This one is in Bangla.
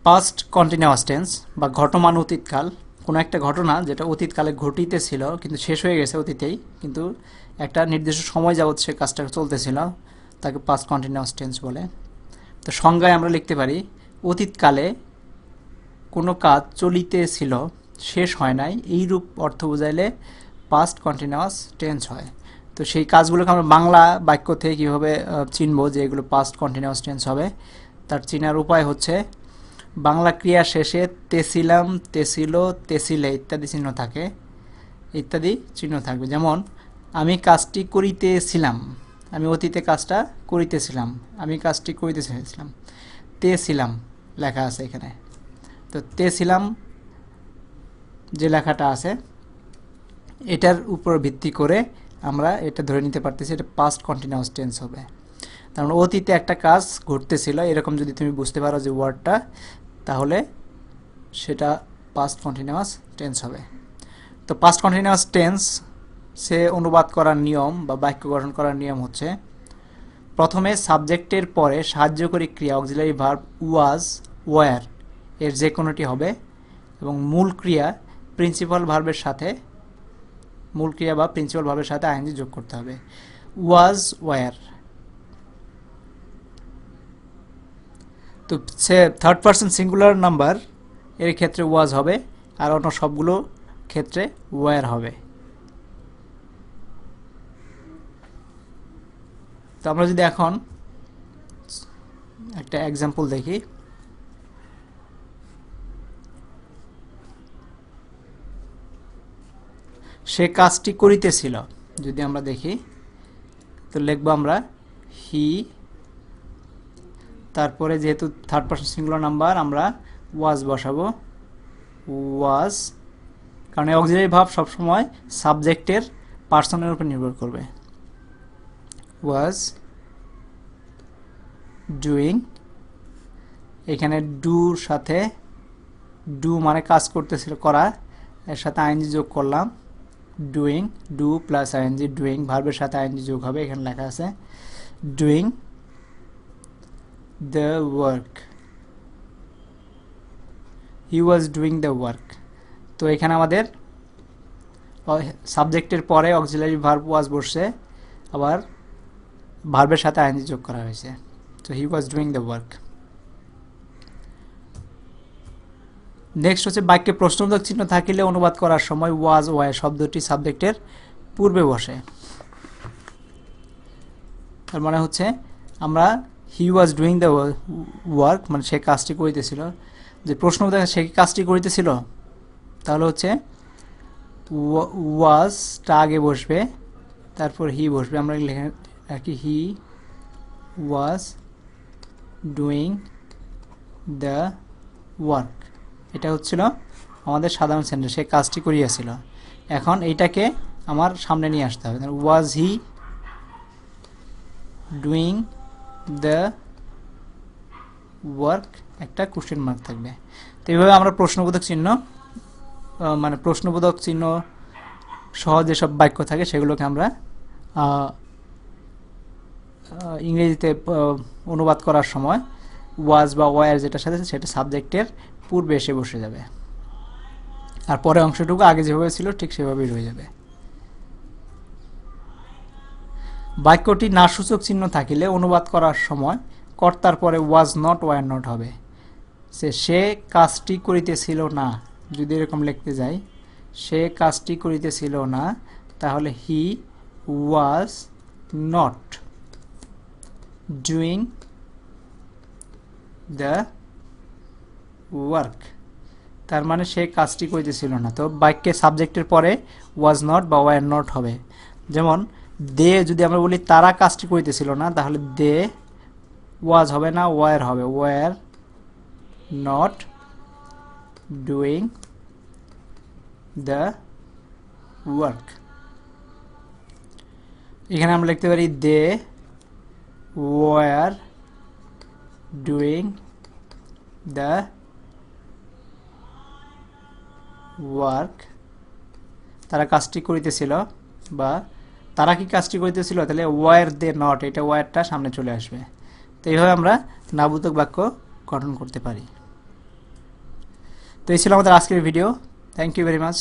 পাস্ট কন্টিনিউয়াস টেন্স বা ঘটমান অতীতকাল, কোনো একটা ঘটনা যেটা অতীতকালে ঘটিতেছিল কিন্তু শেষ হয়ে গেছে অতীতেই, কিন্তু একটা নির্দিষ্ট সময় যাবৎ সে কাজটা চলতেছিল, তাকে পাস্ট কন্টিনিউয়াস টেন্স বলে। তো সংজ্ঞায় আমরা লিখতে পারি অতীতকালে কোনো কাজ চলিতেছিল, শেষ হয় নাই, এইরূপ অর্থ বোঝাইলে পাস্ট কন্টিনিউয়াস টেন্স হয়। তো সেই কাজগুলোকে আমরা বাংলা বাক্য থেকে কীভাবে চিনব যে এগুলো পাস্ট কন্টিনিউয়াস টেন্স হবে, তার চিনার উপায় হচ্ছে বাংলা ক্রিয়া শেষে তেছিলাম, তেছিল, তেছিলে ইত্যাদি চিহ্ন থাকে, ইত্যাদি চিহ্ন থাকবে। যেমন আমি কাজটি করিতেছিলাম, আমি অতীতে কাজটা করিতেছিলাম, আমি কাজটি করিতেছিলাম, তেছিলাম লেখা আছে এখানে। তো তেছিলাম যে লেখাটা আছে এটার উপর ভিত্তি করে আমরা এটা ধরে নিতে পারতেছি এটা পাস্ট কন্টিনিউয়াস টেন্স হবে। তার মানে অতীতে একটা কাজ ঘটতেছিল এরকম যদি তুমি বুঝতে পারো যে ওয়ার্ডটা, তাহলে সেটা পাস্ট কন্টিনিউয়াস টেন্স হবে। তো পাস্ট কন্টিনিউয়াস টেন্স সে অনুবাদ করার নিয়ম বা বাক্য গঠন করার নিয়ম হচ্ছে প্রথমে সাবজেক্টের পরে সাহায্যকারী ক্রিয়া অক্সিলারি ভার্ব ওয়াজ, ওয়ার এর যে কোনোটি হবে এবং মূল ক্রিয়া প্রিন্সিপাল ভার্বের সাথে, মূল ক্রিয়া বা প্রিন্সিপাল ভার্বের সাথে আইএনজি যোগ করতে হবে। ওয়াজ, ওয়ার। তো সে থার্ড পারসন সিঙ্গুলার নাম্বার এর ক্ষেত্রে ওয়াজ হবে আর অন্য সবগুলো ক্ষেত্রে ওয়ার হবে। তো আমরা যদি এখন একটা এক্সাম্পল দেখি, সে কাজটি করিতেছিল, যদি আমরা দেখি তো লিখবো আমরা হি, তারপরে যেহেতু থার্ড পারসন সিঙ্গুলার নাম্বার আমরা ওয়াজ বসাবো, ওয়াজ, কারণ এই অক্সিলারি ভার্ব সবসময় সাবজেক্টের পার্সনের উপর নির্ভর করবে। ওয়াজ ডুইং, এখানে ডুর সাথে, ডু মানে কাজ করতেছিল করা, এর সাথে আইএনজি যোগ করলাম, doing, do plus ING, doing, ভার্বের সাথে আইএনজি যোগ হবে, এখানে লেখা আছে doing the work, he was doing the work। তো এখানে আমাদের সাবজেক্টের পরে অক্সিলারি ভার্ব ওয়াজ বসছে, আবার ভার্বের সাথে আইএনজি যোগ করা হয়েছে, তো he was doing the work। Next হচ্ছে বাক্যে প্রশ্নবোধক চিহ্ন থাকিলে অনুবাদ করার সময় ওয়াজ, ওয়ার শব্দটি সাবজেক্টের পূর্বে বসে। তার মানে হচ্ছে আমরা হি ওয়াজ ডুইং দ্য ওয়ার্ক মানে সে কাজটি করিতেছিল, যে প্রশ্নবোধক সে কাজটি করিতেছিল, তাহলে হচ্ছে ওয়াজটা আগে বসবে, তারপর হি বসবে। আমরা লিখে রাখি হি ওয়াজ ডুইং দ্য ওয়ার্ক, এটা হচ্ছিল আমাদের সাধারণ সেন্টেন্স, সে কাজটি করিয়াছিল। এখন এইটাকে আমার সামনে নিয়ে আসতে হবে, ওয়াজ হি ডুইং দ্য ওয়ার্ক, একটা কোশ্চেন মার্ক থাকবে। তো এইভাবে আমরা প্রশ্নবোধক চিহ্ন মানে প্রশ্নবোধক চিহ্ন সহ যেসব বাক্য থাকে সেগুলোকে আমরা ইংরেজিতে অনুবাদ করার সময় ওয়াজ বা ওয়ার যেটার সাথে সেটা সাবজেক্টের পূর্বে এসে বসে যাবে, আর পরে অংশটুকু আগে যেভাবে ছিল ঠিক সেভাবেই রয়ে যাবে। বাক্যটি না সূচক চিহ্ন থাকিলে অনুবাদ করার সময় কর্তার পরে ওয়াজ নট, ওয়ার নট হবে। সে কাজটি করিতেছিল না, যদি এরকম লিখতে যাই সে কাজটি করিতেছিল না, তাহলে he was not doing the work, তার মানে সে কাজটি করিতেছিল না। তো বাক্যে সাবজেক্টের পরে ওয়াজ নট বা ওয়ার নট হবে। যেমন দে যদি আমরা বলি তারা কাজটি করিতেছিল না, তাহলে দে ওয়াজ হবে না, ওয়ার হবে, were not doing the work. এখানে আমরা লিখতে পারি they were doing the work, তারা কাজটি করিতেছিল, বা তারা কি কাজটি করিতেছিল, তাহলে ওয়ার দে নট, এটা ওয়ারটা সামনে চলে আসবে। তো এইভাবে আমরা নাবোধক বাক্য গঠন করতে পারি। তো এই ছিল আমাদের আজকের video. Thank you very much.